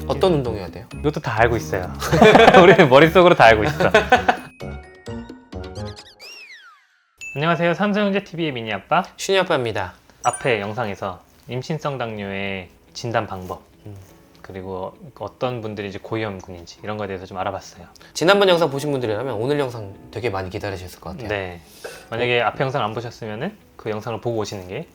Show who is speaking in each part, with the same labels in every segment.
Speaker 1: 어떤 운동 해야 돼요?
Speaker 2: 이것도 다 알고 있어요. 우리 머릿속으로 다 알고 있어. 안녕하세요. 삼성형제TV의 미니아빠
Speaker 1: 슈니 아빠입니다.
Speaker 2: 앞에 영상에서 임신성 당뇨의 진단 방법 그리고 어떤 분들이 이제 고위험군인지 이런 거에 대해서 좀 알아봤어요.
Speaker 1: 지난번 영상 보신 분들이라면 오늘 영상 되게 많이 기다리셨을 것 같아요.
Speaker 2: 네. 만약에 앞에 영상 안 보셨으면은 그 영상을 보고 오시는 게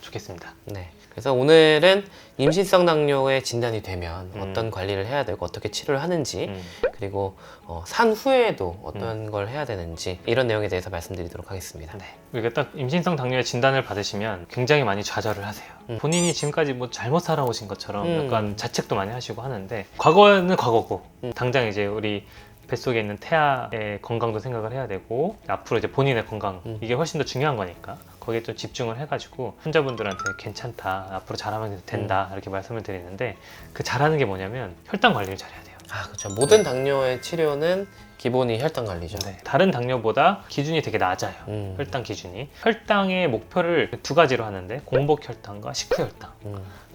Speaker 2: 좋겠습니다.
Speaker 1: 네. 그래서 오늘은 임신성 당뇨의 진단이 되면 어떤 관리를 해야 되고 어떻게 치료를 하는지 그리고 산 후에도 어떤 걸 해야 되는지 이런 내용에 대해서 말씀드리도록 하겠습니다.
Speaker 2: 네. 우리가 딱 임신성 당뇨의 진단을 받으시면 굉장히 많이 좌절을 하세요. 본인이 지금까지 뭐 잘못 살아오신 것처럼 약간 자책도 많이 하시고 하는데 과거는 과거고 당장 이제 우리 뱃속에 있는 태아의 건강도 생각을 해야 되고 앞으로 이제 본인의 건강 이게 훨씬 더 중요한 거니까 거기에 좀 집중을 해가지고 환자분들한테 괜찮다 앞으로 잘하면 된다 이렇게 말씀을 드리는데 그 잘하는 게 뭐냐면 혈당 관리를 잘해야 돼요.
Speaker 1: 아, 그렇죠. 모든 당뇨의 치료는 기본이 혈당 관리죠.
Speaker 2: 네. 다른 당뇨보다 기준이 되게 낮아요. 혈당 기준이. 혈당의 목표를 두 가지로 하는데 공복 혈당과 식후 혈당.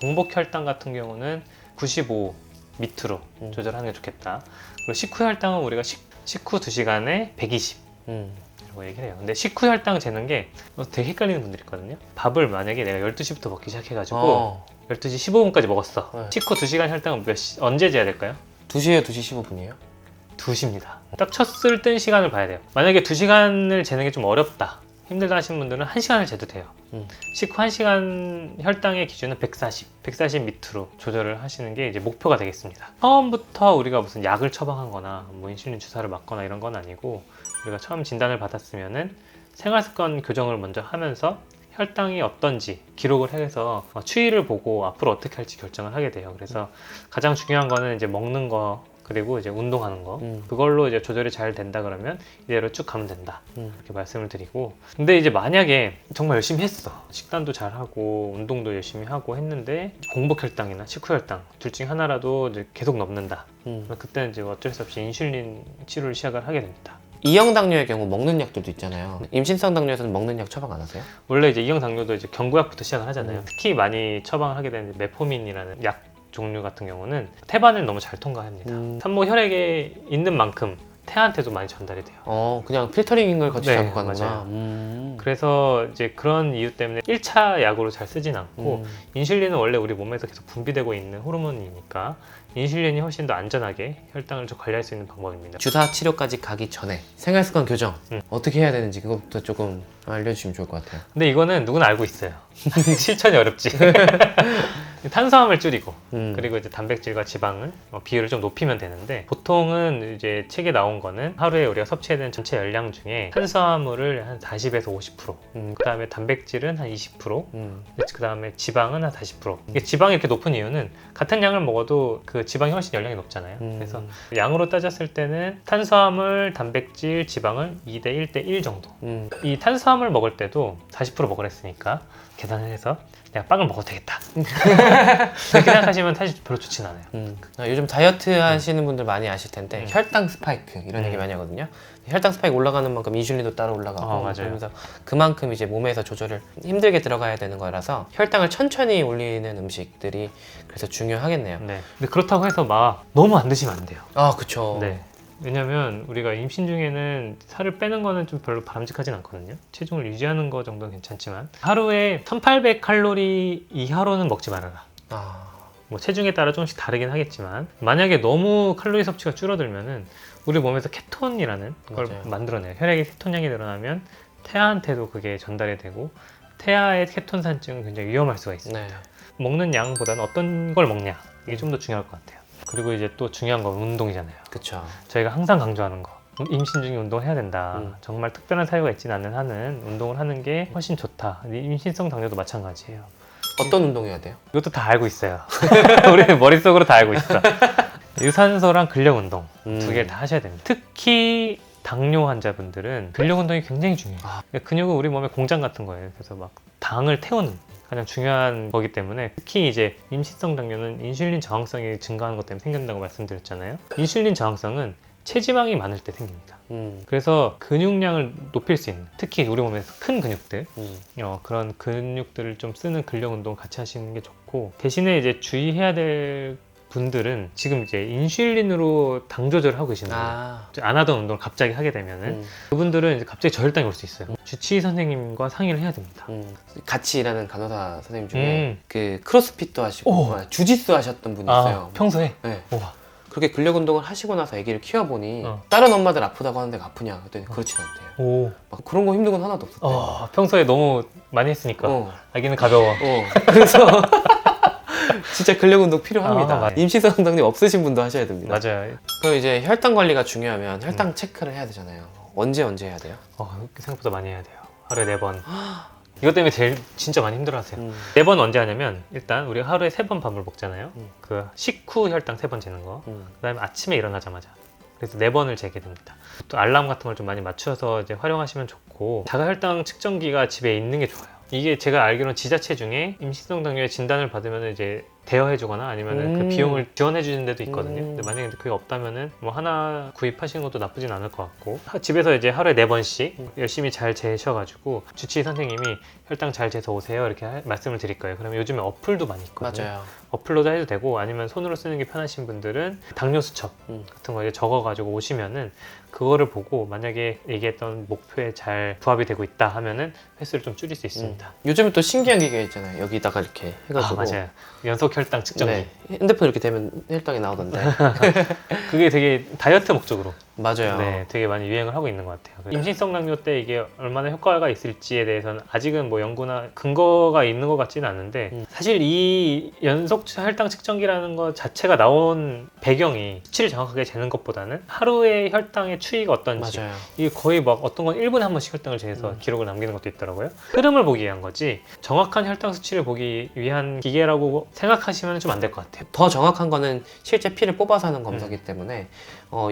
Speaker 2: 공복 혈당 같은 경우는 95 밑으로 조절하는 게 좋겠다. 그리고 식후 혈당은 우리가 식후 2시간에 120 라고 얘기를 해요. 근데 식후 혈당 재는 게 되게 헷갈리는 분들이 있거든요. 밥을 만약에 내가 12시부터 먹기 시작해가지고 12시 15분까지 먹었어.
Speaker 1: 네.
Speaker 2: 식후 2시간 혈당은 언제 재야 될까요?
Speaker 1: 2시에요? 2시 15분이에요?
Speaker 2: 2시입니다. 딱 쳤을 땐 시간을 봐야 돼요. 만약에 2시간을 재는 게 좀 어렵다. 힘들다 하시는 분들은 1시간을 재도 돼요. 식후 1시간 혈당의 기준은 140 밑으로 조절을 하시는 게 이제 목표가 되겠습니다. 처음부터 우리가 무슨 약을 처방하거나 뭐 인슐린 주사를 맞거나 이런 건 아니고 우리가 처음 진단을 받았으면은 생활습관 교정을 먼저 하면서 혈당이 어떤지 기록을 해서 추이를 보고 앞으로 어떻게 할지 결정을 하게 돼요. 그래서 가장 중요한 거는 이제 먹는 거 그리고 이제 운동하는 거 그걸로 이제 조절이 잘 된다 그러면 이대로 쭉 가면 된다 이렇게 말씀을 드리고 근데 이제 만약에 정말 열심히 했어 식단도 잘 하고 운동도 열심히 하고 했는데 공복 혈당이나 식후 혈당 둘 중에 하나라도 이제 계속 넘는다 그때는 이제 어쩔 수 없이 인슐린 치료를 시작을 하게 됩니다.
Speaker 1: E형 당뇨의 경우 먹는 약들도 있잖아요. 임신성 당뇨에서는 먹는 약 처방 안 하세요?
Speaker 2: 원래 이제 E형 당뇨도 이제 경구약부터 시작을 하잖아요. 특히 많이 처방을 하게 되는 메포민이라는 약 종류 같은 경우는 태반을 너무 잘 통과합니다. 산모 혈액에 있는 만큼 태아한테도 많이 전달이 돼요.
Speaker 1: 그냥 필터링을 같이
Speaker 2: 네,
Speaker 1: 잡고 가는구나.
Speaker 2: 맞아요. 그래서 이제 그런 이유 때문에 1차 약으로 잘 쓰진 않고 인슐린은 원래 우리 몸에서 계속 분비되고 있는 호르몬이니까 인슐린이 훨씬 더 안전하게 혈당을 좀 관리할 수 있는 방법입니다.
Speaker 1: 주사 치료까지 가기 전에 생활습관 교정 어떻게 해야 되는지 그것부터 조금 알려주시면 좋을 것 같아요.
Speaker 2: 근데 이거는 누구나 알고 있어요. 실천이 어렵지. 탄수화물 줄이고 그리고 이제 단백질과 지방을 비율을 좀 높이면 되는데 보통은 이제 책에 나온 거는 하루에 우리가 섭취해야 되는 전체 열량 중에 탄수화물을 한 40에서 50% 그 다음에 단백질은 한 20% 그 다음에 지방은 한 40% 이게 지방이 이렇게 높은 이유는 같은 양을 먹어도 그 지방이 훨씬 열량이 높잖아요. 그래서 양으로 따졌을 때는 탄수화물, 단백질, 지방을 2대 1대 1 정도 이 탄수화물 먹을 때도 40% 먹으랬으니까 계산을 해서 내가 빵을 먹어도 되겠다 그렇게 생각하시면 사실 별로 좋진 않아요.
Speaker 1: 요즘 다이어트 하시는 분들 많이 아실 텐데 혈당 스파이크 이런 얘기 많이 하거든요. 혈당 스파이크 올라가는 만큼 인슐린도 따라 올라가고
Speaker 2: 맞아요.
Speaker 1: 그러면서 그만큼 이제 몸에서 조절을 힘들게 들어가야 되는 거라서 혈당을 천천히 올리는 음식들이 그래서 중요하겠네요.
Speaker 2: 네. 근데 그렇다고 해서 막 너무 안 드시면 안 돼요.
Speaker 1: 아, 그쵸.
Speaker 2: 네. 왜냐면 우리가 임신 중에는 살을 빼는 거는 좀 별로 바람직하진 않거든요. 체중을 유지하는 거 정도는 괜찮지만 하루에 1800칼로리 이하로는 먹지 말아라. 뭐 체중에 따라 조금씩 다르긴 하겠지만 만약에 너무 칼로리 섭취가 줄어들면은 우리 몸에서 케톤이라는 걸
Speaker 1: 맞아요.
Speaker 2: 만들어내요. 혈액에 케톤량이 늘어나면 태아한테도 그게 전달이 되고 태아의 케톤 산증은 굉장히 위험할 수가 있습니다.
Speaker 1: 네.
Speaker 2: 먹는 양보다는 어떤 걸 먹냐 이게 좀 더 중요할 것 같아요. 그리고 이제 또 중요한 건 운동이잖아요.
Speaker 1: 그쵸.
Speaker 2: 저희가 항상 강조하는 거 임신 중에 운동을 해야 된다. 정말 특별한 사유가 있지는 않는 한은 운동을 하는 게 훨씬 좋다. 임신성 당뇨도 마찬가지예요.
Speaker 1: 어떤 운동 해야 돼요?
Speaker 2: 이것도 다 알고 있어요. 우리 머릿속으로 다 알고 있어. 유산소랑 근력 운동 두 개 다 하셔야 됩니다. 특히 당뇨 환자분들은 근력 운동이 굉장히 중요해요. 근육은 우리 몸의 공장 같은 거예요. 그래서 막 당을 태우는 가장 중요한 거기 때문에 특히 이제 임신성 당뇨는 인슐린 저항성이 증가하는 것 때문에 생긴다고 말씀드렸잖아요. 인슐린 저항성은 체지방이 많을 때 생깁니다. 그래서 근육량을 높일 수 있는 특히 우리 몸에서 큰 근육들 그런 근육들을 좀 쓰는 근력 운동 같이 하시는 게 좋고 대신에 이제 주의해야 될 분들은 지금 이제 인슐린으로 당 조절을 하고 계시는 거예요.
Speaker 1: 아,
Speaker 2: 안 하던 운동을 갑자기 하게 되면은 그분들은 이제 갑자기 저혈당이 올 수 있어요. 주치의 선생님과 상의를 해야 됩니다.
Speaker 1: 같이 일하는 간호사 선생님 중에
Speaker 2: 음.
Speaker 1: 그 크로스핏도 하시고
Speaker 2: 오.
Speaker 1: 주짓수 하셨던 분이 있어요.
Speaker 2: 평소에?
Speaker 1: 네.
Speaker 2: 우와.
Speaker 1: 그렇게 근력 운동을 하시고 나서 아기를 키워보니
Speaker 2: 어.
Speaker 1: 다른 엄마들 아프다고 하는데 아프냐 그랬더니 그렇진 않대요.
Speaker 2: 오.
Speaker 1: 막 그런 거 힘든 건 하나도 없었대요.
Speaker 2: 평소에 너무 많이 했으니까 아기는 가벼워.
Speaker 1: 그래서 진짜 근력 운동 필요합니다.
Speaker 2: 맞아요.
Speaker 1: 임시성장님 없으신 분도 하셔야 됩니다.
Speaker 2: 맞아요.
Speaker 1: 그럼 이제 혈당 관리가 중요하면 혈당 체크를 해야 되잖아요. 언제 해야 돼요?
Speaker 2: 생각보다 많이 해야 돼요. 하루에 4번. 이것 때문에 진짜 많이 힘들어하세요.
Speaker 1: 음.
Speaker 2: 4번 언제 하냐면 일단 우리가 하루에 3번 밥을 먹잖아요. 그 식후 혈당 3번 재는 거. 그다음에 아침에 일어나자마자. 그래서 4번을 재게 됩니다. 또 알람 같은 걸 좀 많이 맞춰서 이제 활용하시면 좋고 자가혈당 측정기가 집에 있는 게 좋아요. 이게 제가 알기로는 지자체 중에 임시성 당뇨의 진단을 받으면 이제 대여해주거나 아니면 그 비용을 지원해주는 데도 있거든요. 근데 만약에 그게 없다면은 뭐 하나 구입하시는 것도 나쁘진 않을 것 같고 집에서 이제 하루에 4번씩 열심히 잘 재셔가지고 주치의 선생님이 혈당 잘 재서 오세요 이렇게 말씀을 드릴 거예요. 그러면 요즘에 어플도 많이 있거든요.
Speaker 1: 맞아요.
Speaker 2: 어플로도 해도 되고 아니면 손으로 쓰는 게 편하신 분들은 당뇨 수첩 같은 거 이제 적어가지고 오시면은 그거를 보고 만약에 얘기했던 목표에 잘 부합이 되고 있다 하면은 횟수를 좀 줄일 수 있습니다.
Speaker 1: 요즘에 또 신기한 기계가 있잖아요. 여기다가 이렇게 해가지고.
Speaker 2: 맞아요. 연속 혈당 측정기.
Speaker 1: 네. 핸드폰 이렇게 되면 혈당이 나오던데.
Speaker 2: 그게 되게 다이어트 목적으로
Speaker 1: 맞아요.
Speaker 2: 네, 되게 많이 유행을 하고 있는 것 같아요. 임신성 당뇨 때 이게 얼마나 효과가 있을지에 대해서는 아직은 뭐 연구나 근거가 있는 것 같지는 않은데 사실 이 연속 혈당 측정기라는 것 자체가 나온 배경이 수치를 정확하게 재는 것보다는 하루의 혈당의 추이가 어떤지
Speaker 1: 맞아요.
Speaker 2: 이게 거의 막 어떤 건 1분에 한 번씩 혈당을 재서 기록을 남기는 것도 있더라고요. 흐름을 보기 위한 거지 정확한 혈당 수치를 보기 위한 기계라고 생각하시면 좀 안 될 것 같아요.
Speaker 1: 더 정확한 거는 실제 피를 뽑아서 하는 검사기 때문에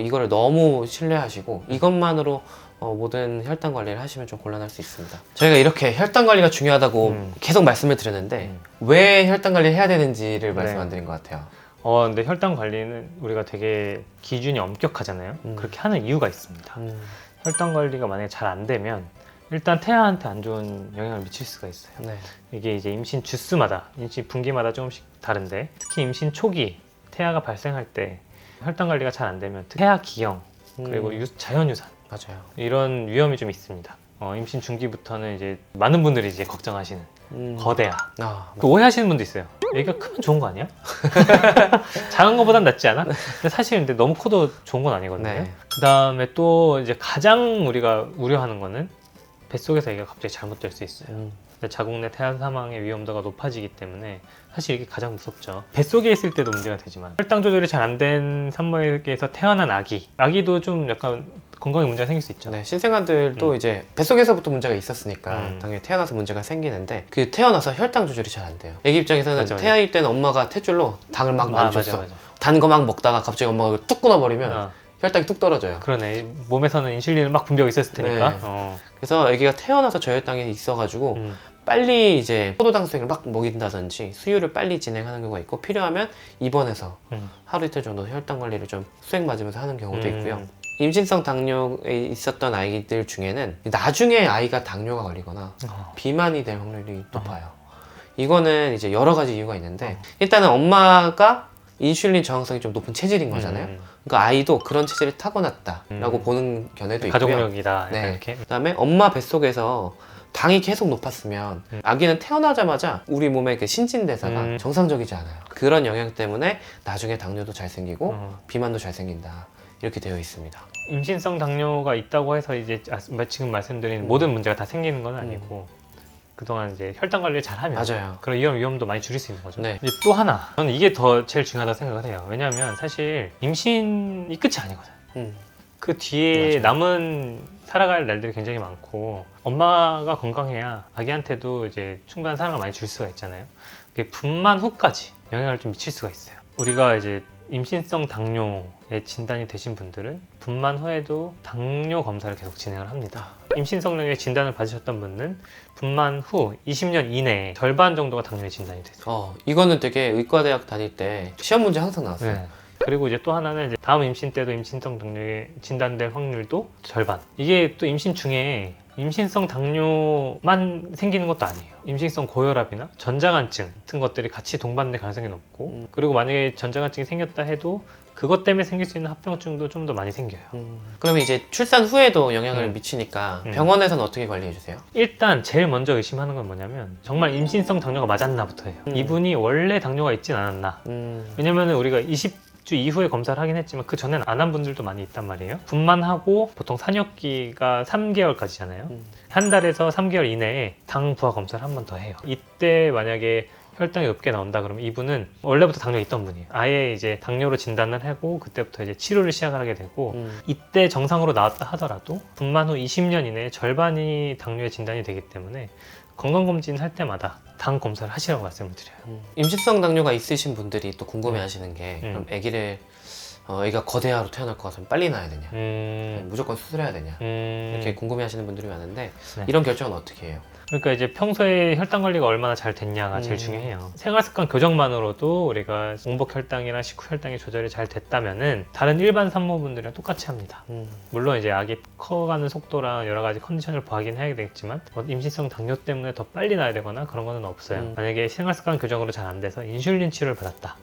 Speaker 1: 이거를 너무 신뢰하시고 이것만으로 모든 혈당 관리를 하시면 좀 곤란할 수 있습니다. 저희가 이렇게 혈당 관리가 중요하다고 계속 말씀을 드렸는데 왜 혈당 관리를 해야 되는지를 말씀 안 드린 것 같아요.
Speaker 2: 근데 혈당 관리는 우리가 되게 기준이 엄격하잖아요. 그렇게 하는 이유가 있습니다. 혈당 관리가 만약에 잘 안 되면 일단 태아한테 안 좋은 영향을 미칠 수가 있어요.
Speaker 1: 네.
Speaker 2: 이게 이제 임신 주수마다, 임신 분기마다 조금씩 다른데 특히 임신 초기 태아가 발생할 때 혈당 관리가 잘 안 되면 태아 기형 그리고 자연유산
Speaker 1: 맞아요.
Speaker 2: 이런 위험이 좀 있습니다. 임신 중기부터는 이제 많은 분들이 이제 걱정하시는 거대아. 또 오해하시는 분도 있어요. 애기가 크면 좋은 거 아니야? 작은 거보단 낫지 않아? 근데 사실 근데 너무 커도 좋은 건 아니거든요.
Speaker 1: 네.
Speaker 2: 그 다음에 또 이제 가장 우리가 우려하는 거는 뱃속에서 애기가 갑자기 잘못될 수 있어요. 자궁 내 태아 사망의 위험도가 높아지기 때문에 사실 이게 가장 무섭죠. 뱃속에 있을 때도 문제가 되지만 혈당 조절이 잘 안 된 산모에게서 태어난 아기도 좀 약간 건강에 문제가 생길 수 있죠.
Speaker 1: 네, 신생아들도 이제 뱃속에서부터 문제가 있었으니까 당연히 태어나서 문제가 생기는데 그 태어나서 혈당 조절이 잘 안 돼요. 애기 입장에서는
Speaker 2: 맞아.
Speaker 1: 태아일 때는 엄마가 탯줄로 당을 막 많이 줬어.
Speaker 2: 맞아.
Speaker 1: 단 거 막 먹다가 갑자기 엄마가 뚝 끊어버리면 혈당이 뚝 떨어져요.
Speaker 2: 그러네. 몸에서는 인슐린을 막 분비하고 있었을 테니까.
Speaker 1: 네. 그래서 아기가 태어나서 저혈당이 있어가지고 빨리 이제 포도당수액을 막 먹인다든지 수유를 빨리 진행하는 경우가 있고 필요하면 입원해서 하루 이틀 정도 혈당 관리를 좀 수액 맞으면서 하는 경우도 있고요. 임신성 당뇨에 있었던 아이들 중에는 나중에 아이가 당뇨가 걸리거나 비만이 될 확률이 높아요. 이거는 이제 여러 가지 이유가 있는데 일단은 엄마가 인슐린 저항성이 좀 높은 체질인 거잖아요. 그러니까 아이도 그런 체질이 타고났다라고 보는 견해도 있고요.
Speaker 2: 가족력이다.
Speaker 1: 네.
Speaker 2: 이렇게.
Speaker 1: 그다음에 엄마 뱃속에서 당이 계속 높았으면 아기는 태어나자마자 우리 몸의 그 신진대사가 정상적이지 않아요. 그런 영향 때문에 나중에 당뇨도 잘 생기고 비만도 잘 생긴다. 이렇게 되어 있습니다.
Speaker 2: 임신성 당뇨가 있다고 해서 이제 지금 말씀드린 모든 문제가 다 생기는 건 아니고 그동안 이제 혈당 관리를 잘하면
Speaker 1: 맞아요.
Speaker 2: 그런 위험도 많이 줄일 수 있는 거죠.
Speaker 1: 네.
Speaker 2: 이제 또 하나 저는 이게 더 제일 중요하다고 생각을 해요. 왜냐하면 사실 임신이 끝이 아니거든요. 그 뒤에
Speaker 1: 맞아요.
Speaker 2: 남은 살아갈 날들이 굉장히 많고 엄마가 건강해야 아기한테도 이제 충분한 사랑을 많이 줄 수가 있잖아요. 그게 분만 후까지 영향을 좀 미칠 수가 있어요. 우리가 이제 임신성 당뇨에 진단이 되신 분들은 분만 후에도 당뇨 검사를 계속 진행을 합니다. 임신성 당뇨에 진단을 받으셨던 분은 분만 후 20년 이내에 절반 정도가 당뇨에 진단이 되세요.
Speaker 1: 이거는 되게 의과대학 다닐 때 시험 문제 항상 나왔어요.
Speaker 2: 네. 그리고 이제 또 하나는 이제 다음 임신 때도 임신성 당뇨에 진단될 확률도 절반. 이게 또 임신 중에 임신성 당뇨만 생기는 것도 아니에요. 임신성 고혈압이나 전자간증 같은 것들이 같이 동반될 가능성이 높고 그리고 만약에 전자간증이 생겼다 해도 그것 때문에 생길 수 있는 합병증도 좀 더 많이 생겨요.
Speaker 1: 그러면 이제 출산 후에도 영향을 미치니까
Speaker 2: 음.
Speaker 1: 병원에서는 어떻게 관리해 주세요?
Speaker 2: 일단 제일 먼저 의심하는 건 뭐냐면 정말 임신성 당뇨가 맞았나부터 해요. 이분이 원래 당뇨가 있진 않았나. 왜냐면 우리가 20주 이후에 검사를 하긴 했지만 그 전엔 안 한 분들도 많이 있단 말이에요. 분만하고 보통 산역기가 3개월까지잖아요. 한 달에서 3개월 이내에 당 부하 검사를 한 번 더 해요. 이때 만약에 혈당이 높게 나온다 그러면 이분은 원래부터 당뇨가 있던 분이에요. 아예 이제 당뇨로 진단을 하고 그때부터 이제 치료를 시작을 하게 되고 이때 정상으로 나왔다 하더라도 분만 후 20년 이내에 절반이 당뇨에 진단이 되기 때문에 건강검진 할 때마다 당 검사를 하시라고 말씀을 드려요.
Speaker 1: 임신성 당뇨가 있으신 분들이 또 궁금해하시는 게 그럼 아기가 거대하로 태어날 것 같으면 빨리 낳아야 되냐? 무조건 수술해야 되냐? 이렇게 궁금해하시는 분들이 많은데
Speaker 2: 네.
Speaker 1: 이런 결정은 어떻게 해요?
Speaker 2: 그러니까 이제 평소에 혈당 관리가 얼마나 잘 됐냐가 제일 중요해요. 생활습관 교정만으로도 우리가 공복 혈당이나 식후 혈당이 조절이 잘 됐다면은 다른 일반 산모분들이랑 똑같이 합니다. 물론 이제 아기 커가는 속도랑 여러 가지 컨디션을 보긴 해야 되겠지만 임신성 당뇨 때문에 더 빨리 낳아야 되거나 그런 거는 없어요. 만약에 생활습관 교정으로 잘 안 돼서 인슐린 치료를 받았다.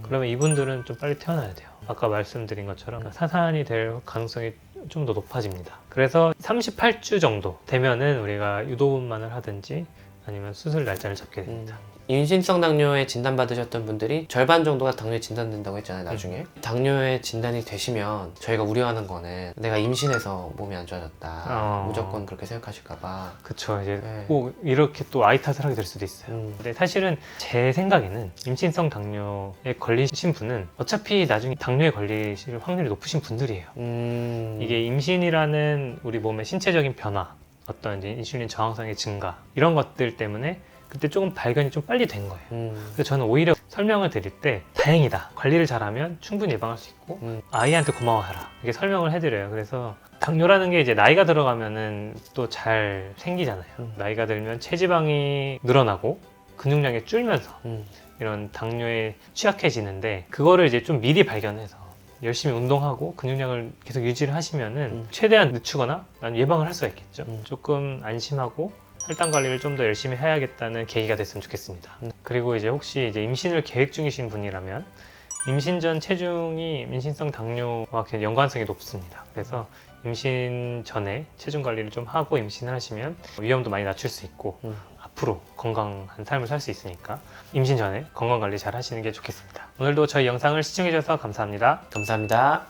Speaker 2: 그러면 이분들은 좀 빨리 태어나야 돼요. 아까 말씀드린 것처럼 사산이 될 가능성이 좀 더 높아집니다. 그래서 38주 정도 되면은 우리가 유도분만을 하든지 아니면 수술 날짜를 잡게 됩니다.
Speaker 1: 임신성 당뇨에 진단받으셨던 분들이 절반 정도가 당뇨에 진단된다고 했잖아요, 나중에. 당뇨에 진단이 되시면 저희가 우려하는 거는 내가 임신해서 몸이 안 좋아졌다. 무조건 그렇게 생각하실까봐.
Speaker 2: 그쵸. 이제
Speaker 1: 네.
Speaker 2: 꼭 이렇게 또 아이 탓을 하게 될 수도 있어요. 근데 사실은 제 생각에는 임신성 당뇨에 걸리신 분은 어차피 나중에 당뇨에 걸리실 확률이 높으신 분들이에요. 이게 임신이라는 우리 몸의 신체적인 변화, 어떤 이제 인슐린 저항성의 증가 이런 것들 때문에 그때 조금 발견이 좀 빨리 된 거예요. 그래서 저는 오히려 설명을 드릴 때 다행이다. 관리를 잘하면 충분히 예방할 수 있고 아이한테 고마워해라. 이렇게 설명을 해드려요. 그래서 당뇨라는 게 이제 나이가 들어가면은 또 잘 생기잖아요. 나이가 들면 체지방이 늘어나고 근육량이 줄면서 이런 당뇨에 취약해지는데 그거를 이제 좀 미리 발견해서 열심히 운동하고 근육량을 계속 유지를 하시면은 최대한 늦추거나 예방을 할 수가 있겠죠. 조금 안심하고 혈당 관리를 좀 더 열심히 해야겠다는 계기가 됐으면 좋겠습니다. 그리고 이제 혹시 이제 임신을 계획 중이신 분이라면 임신 전 체중이 임신성 당뇨와 굉장히 연관성이 높습니다. 그래서 임신 전에 체중 관리를 좀 하고 임신을 하시면 위험도 많이 낮출 수 있고 앞으로 건강한 삶을 살 수 있으니까 임신 전에 건강 관리 잘 하시는 게 좋겠습니다. 오늘도 저희 영상을 시청해 주셔서 감사합니다.
Speaker 1: 감사합니다.